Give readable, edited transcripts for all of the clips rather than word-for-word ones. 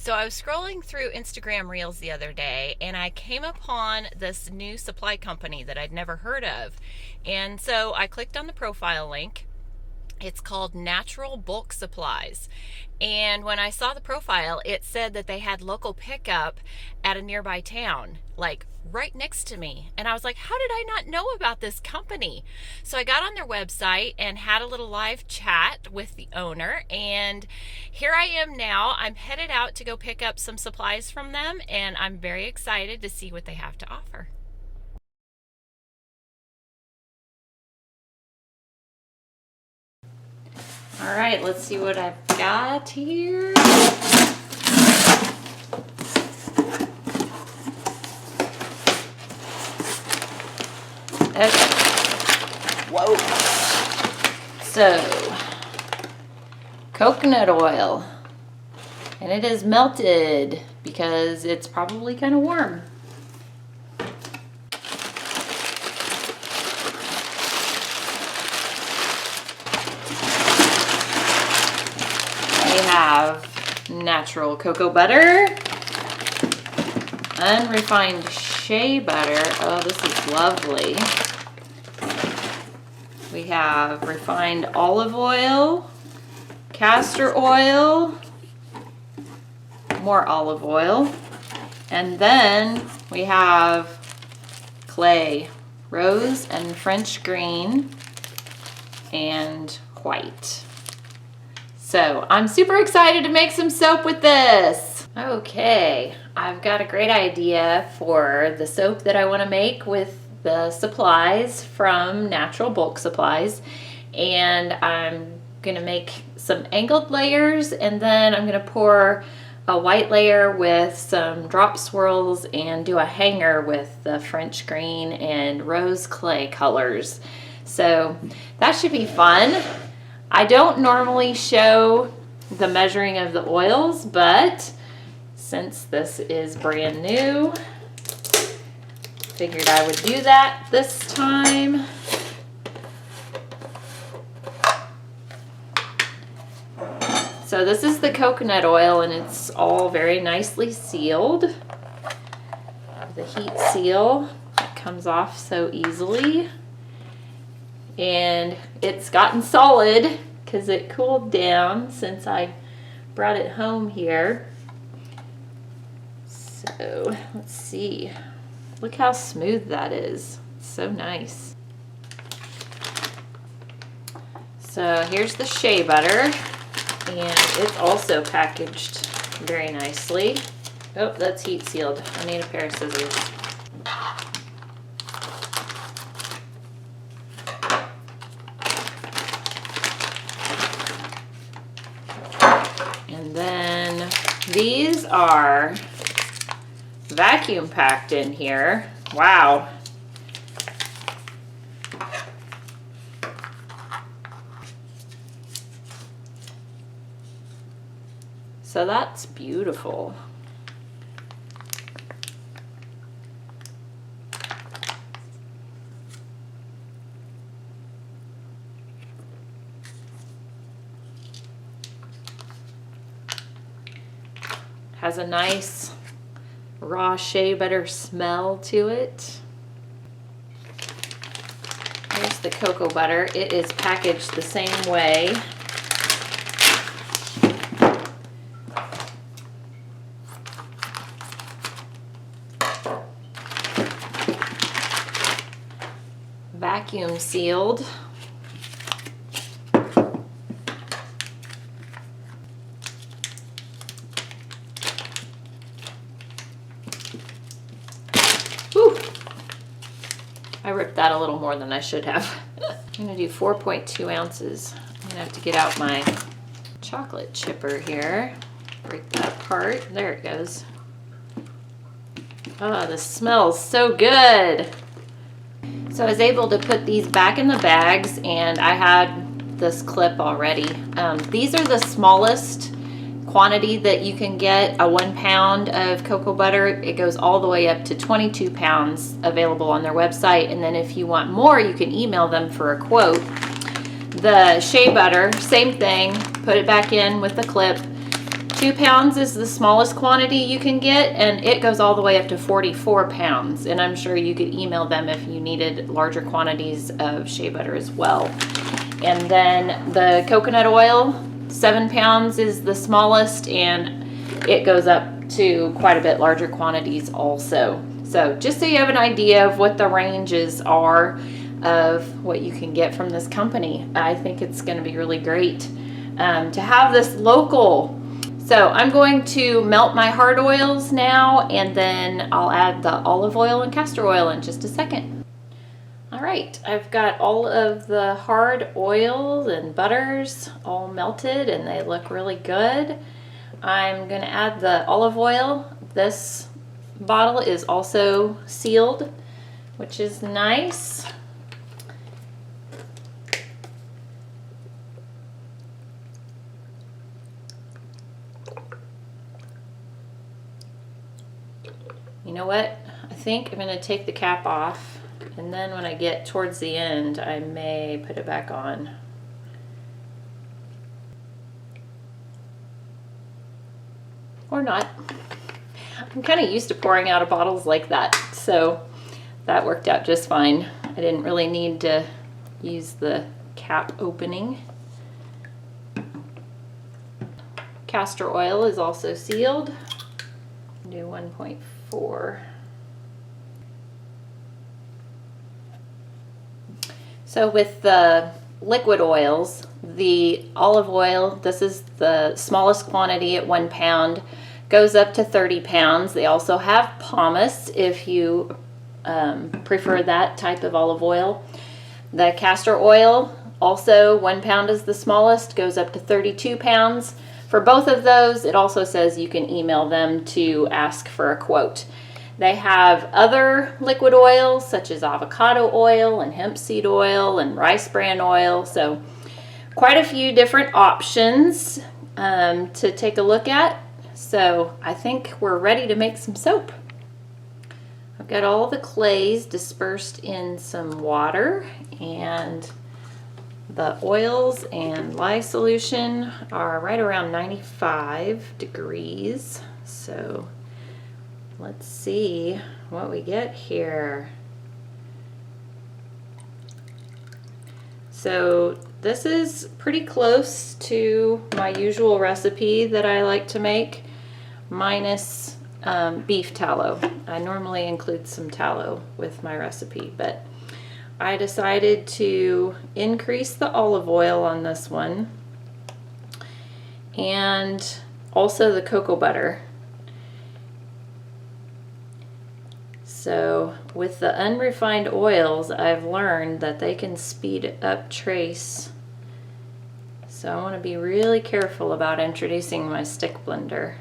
So I was scrolling through Instagram Reels the other day and I came upon this new supply company that I'd never heard of. And so I clicked on the profile link. It's called Natural Bulk Supplies. And when I saw the profile, it said that they had local pickup at a nearby town, like right next to me. And I was like, how did I not know about this company? So I got on their website and had a little live chat with the owner. And here I am now. I'm headed out to go pick up some supplies from them. And I'm very excited to see what they have to offer. All right, let's see what I've got here. Okay. Whoa. So, coconut oil. And it is melted because it's probably kind of warm. We have natural cocoa butter, unrefined shea butter. Oh, this is lovely. We have refined olive oil, castor oil, more olive oil, and then we have clay, rose and French green, and white. So I'm super excited to make some soap with this. Okay, I've got a great idea for the soap that I want to make with the supplies from Natural Bulk Supplies. And I'm gonna make some angled layers, and then I'm gonna pour a white layer with some drop swirls and do a hanger with the French green and rose clay colors. So that should be fun. I don't normally show the measuring of the oils, but since this is brand new, figured I would do that this time. So this is the coconut oil, and it's all very nicely sealed. The heat seal comes off so easily. And it's gotten solid because it cooled down since I brought it home here. So let's see. Look how smooth that is. It's so nice. So here's the shea butter, and it's also packaged very nicely. Oh, that's heat sealed. I need a pair of scissors. And then these are vacuum packed in here. Wow. So that's beautiful. Has a nice raw shea butter smell to it. Here's the cocoa butter. It is packaged the same way. Vacuum sealed. Whew. I ripped that a little more than I should have. I'm gonna do 4.2 ounces. I'm gonna have to get out my chocolate chipper here. Break that apart. There it goes. Oh, this smells so good. So I was able to put these back in the bags, and I had this clip already. These are the smallest quantity that you can get. A 1 pound of cocoa butter, it goes all the way up to 22 pounds available on their website. And then if you want more, you can email them for a quote. The shea butter, same thing, put it back in with the clip, 2 pounds is the smallest quantity you can get, and it goes all the way up to 44 pounds. And I'm sure you could email them if you needed larger quantities of shea butter as well. And then the coconut oil, 7 pounds is the smallest, and it goes up to quite a bit larger quantities also. So just so you have an idea of what the ranges are of what you can get from this company, I think it's going to be really great to have this local. So I'm going to melt my hard oils now, and then I'll add the olive oil and castor oil in just a second. All right, I've got all of the hard oils and butters all melted, and they look really good. I'm going to add the olive oil. This bottle is also sealed, which is nice. You know what? I think I'm going to take the cap off, and then when I get towards the end, I may put it back on. Or not. I'm kind of used to pouring out of bottles like that, so that worked out just fine. I didn't really need to use the cap opening. Castor oil is also sealed. Do 1.4. So with the liquid oils, the olive oil, this is the smallest quantity at 1 pound, goes up to 30 pounds. They also have pomace if you prefer that type of olive oil. The castor oil, also 1 pound is the smallest, goes up to 32 pounds. For both of those, it also says you can email them to ask for a quote. They have other liquid oils such as avocado oil and hemp seed oil and rice bran oil. So quite a few different options to take a look at. So I think we're ready to make some soap. I've got all the clays dispersed in some water, and the oils and lye solution are right around 95 degrees. So let's see what we get here. So this is pretty close to my usual recipe that I like to make, minus beef tallow. I normally include some tallow with my recipe, but I decided to increase the olive oil on this one, and also the cocoa butter. So with the unrefined oils, I've learned that they can speed up trace. So I want to be really careful about introducing my stick blender.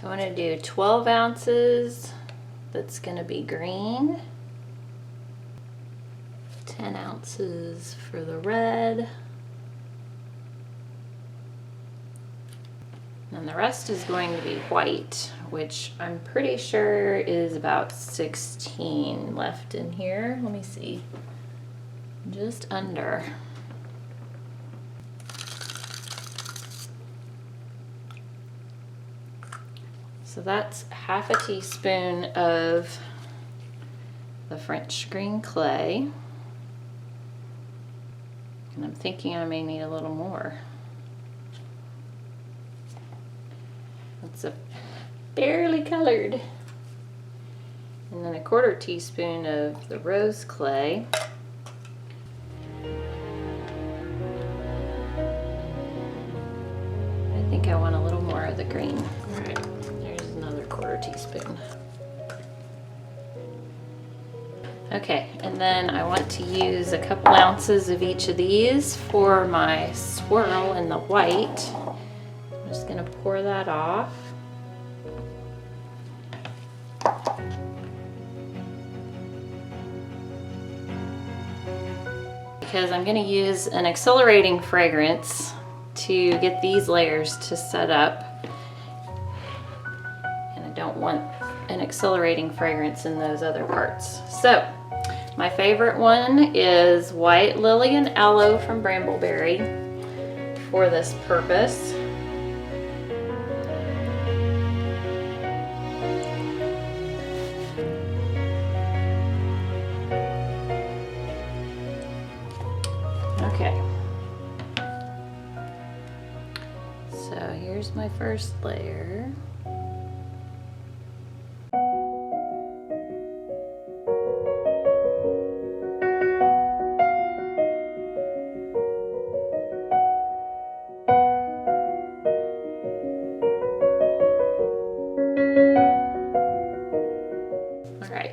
So I'm going to do 12 ounces. That's going to be green. 10 ounces for the red. And the rest is going to be white, which I'm pretty sure is about 16 left in here. Let me see. Just under. So that's half a teaspoon of the French green clay. And I'm thinking I may need a little more. It's a barely colored. And then a 1/4 teaspoon of the rose clay. think I want a little more of the green. All right, there's another 1/4 teaspoon. Okay, and then I want to use a couple ounces of each of these for my swirl in the white. I'm just gonna pour that off. Because I'm gonna use an accelerating fragrance to get these layers to set up. And I don't want an accelerating fragrance in those other parts. So, my favorite one is White Lily and Aloe from Brambleberry for this purpose. Okay. So here's my first layer.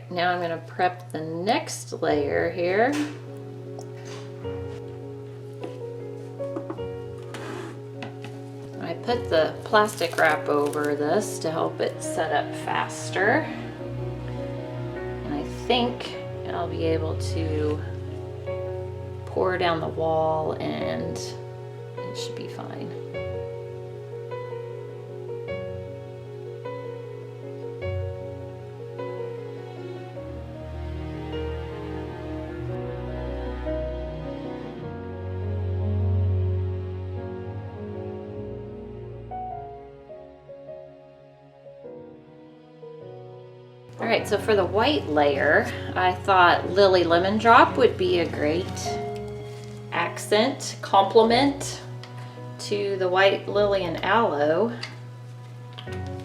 Now I'm going to prep the next layer here. I put the plastic wrap over this to help it set up faster. And I think I'll be able to pour down the wall and it should be fine. All right, so for the white layer, I thought Lily Lemon Drop would be a great accent, complement to the White Lily and Aloe.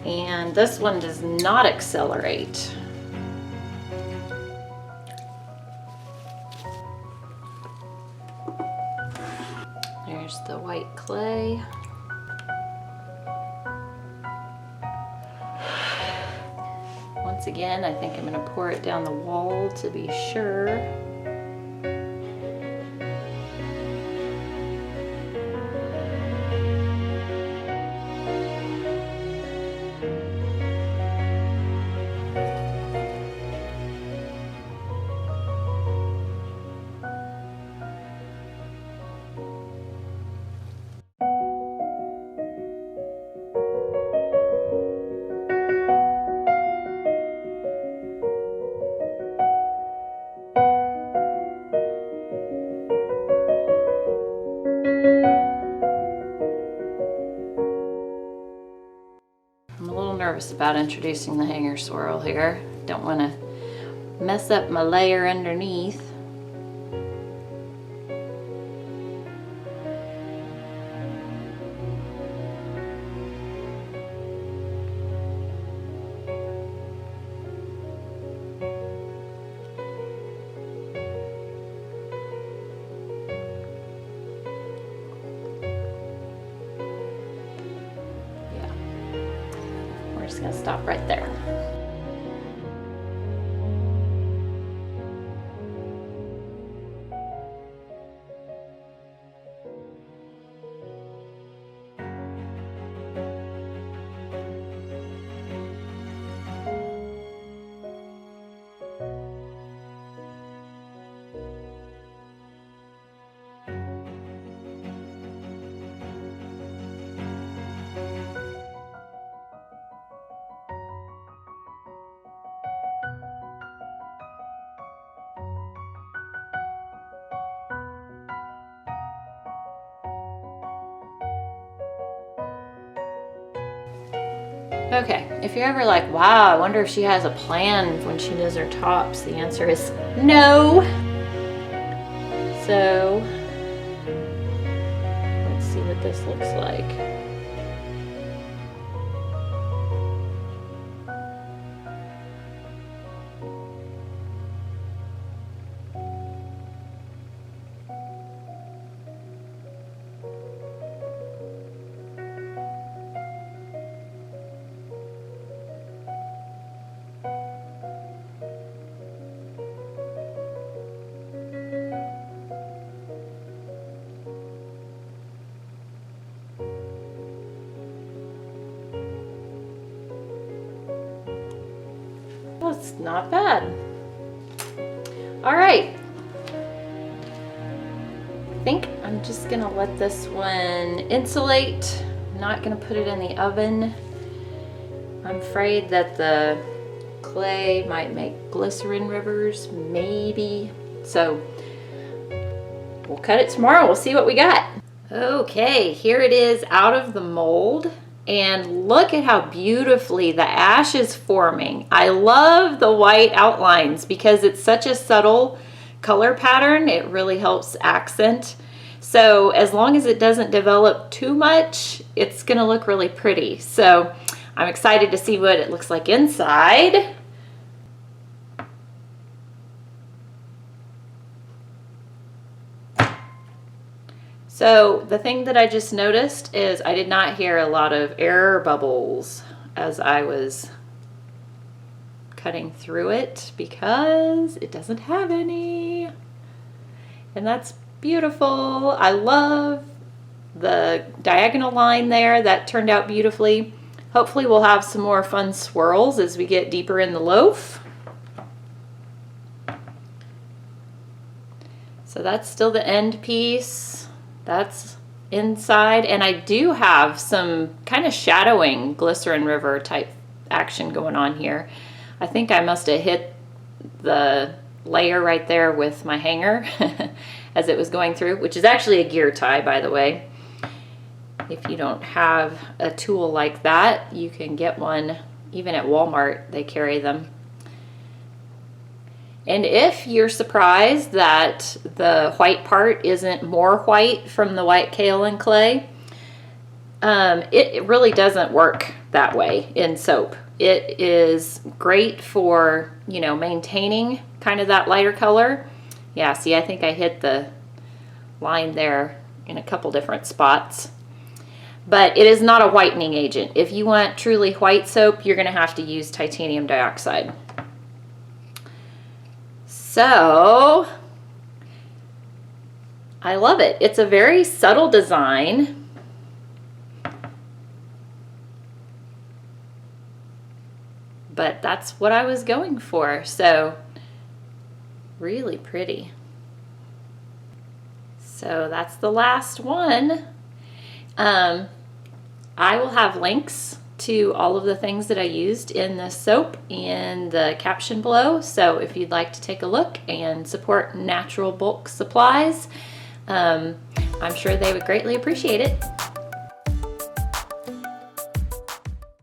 And this one does not accelerate. There's the white clay. Once again, I think I'm going to pour it down the wall to be sure. Nervous about introducing the hanger swirl here. Don't want to mess up my layer underneath. Just gonna stop right there. Okay, if you're ever like, wow, I wonder if she has a plan when she does her tops, the answer is no. So, let's see what this looks like. That's not bad. All right. I think I'm just gonna let this one insulate. I'm not gonna put it in the oven. I'm afraid that the clay might make glycerin rivers, maybe. So we'll cut it tomorrow. We'll see what we got. Okay, here it is out of the mold. And look at how beautifully the ash is forming. I love the white outlines because it's such a subtle color pattern. It really helps accent. So as long as it doesn't develop too much, it's gonna look really pretty. So I'm excited to see what it looks like inside. So the thing that I just noticed is I did not hear a lot of air bubbles as I was cutting through it because it doesn't have any. And that's beautiful. I love the diagonal line there. That turned out beautifully. Hopefully we'll have some more fun swirls as we get deeper in the loaf. So that's still the end piece. That's inside, and I do have some kind of shadowing glycerin river type action going on here. I think I must have hit the layer right there with my hanger as it was going through, which is actually a gear tie, by the way. If you don't have a tool like that, you can get one. Even at Walmart, they carry them. And if you're surprised that the white part isn't more white from the white kaolin clay, it really doesn't work that way in soap. It is great for, you know, maintaining kind of that lighter color. Yeah, see, I think I hit the line there in a couple different spots. But it is not a whitening agent. If you want truly white soap, you're gonna have to use titanium dioxide. So, I love it. It's a very subtle design. But that's what I was going for. So, really pretty. So that's the last one. I will have links to all of the things that I used in the soap in the caption below. So if you'd like to take a look and support natural bulk supplies, I'm sure they would greatly appreciate it.